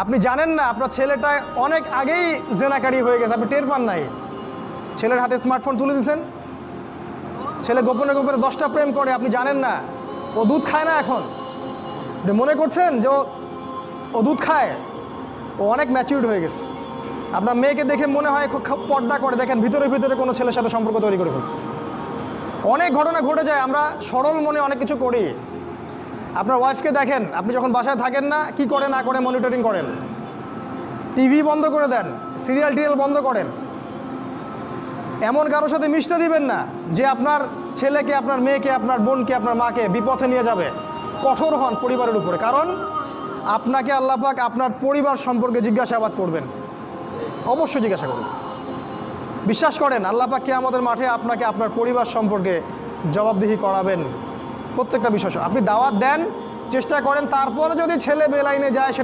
আপনি জানেন না আপনার ছেলেটা অনেক আগেই জেনাকারী হয়ে গেছে, আপনি টের পান নাই। ছেলের হাতে স্মার্টফোন তুলে দিয়েছেন, ছেলে গোপনে গোপনে 10টা প্রেম করে, আপনি জানেন না। ও দুধ খায় না এখন, আপনি মনে করছেন যে ও দুধ খায়। ও অনেক ম্যাচিউরড হয়ে গেছে। আপনার মেয়েকে দেখে মনে হয় খুব পর্দা করে, দেখেন ভিতরে ভিতরে কোনো ছেলের সাথে সম্পর্ক তৈরি করে ফেলছে। অনেক ঘটনা ঘটে যায়, আমরা সরল মনে অনেক কিছু করি। আপনার ওয়াইফকে দেখেন, আপনি যখন বাসায় থাকেন না কি করে না করে মনিটরিং করেন, টিভি বন্ধ করে দেন, সিরিয়াল টিরিয়াল বন্ধ করেন। এমন কারোর সাথে মিশতে দিবেন না যে আপনার ছেলেকে, আপনার মেয়েকে, আপনার বোনকে, আপনার মাকে বিপথে নিয়ে যাবে। কঠোর হন পরিবারের উপরে, কারণ আপনাকে আল্লাহ পাক আপনার পরিবার সম্পর্কে জিজ্ঞাসাবাদ করবেন, অবশ্যই জিজ্ঞাসা করবেন। বিশ্বাস করেন আল্লাহ পাক কিয়ামতের মাঠে আপনাকে আপনার পরিবার সম্পর্কে জবাবদিহি করাবেন প্রত্যেকটা বিষয়। আপনি দাওয়াত দেন, চেষ্টা করেন, তারপরে যদি ছেলে বেলাইনে যায় সেটা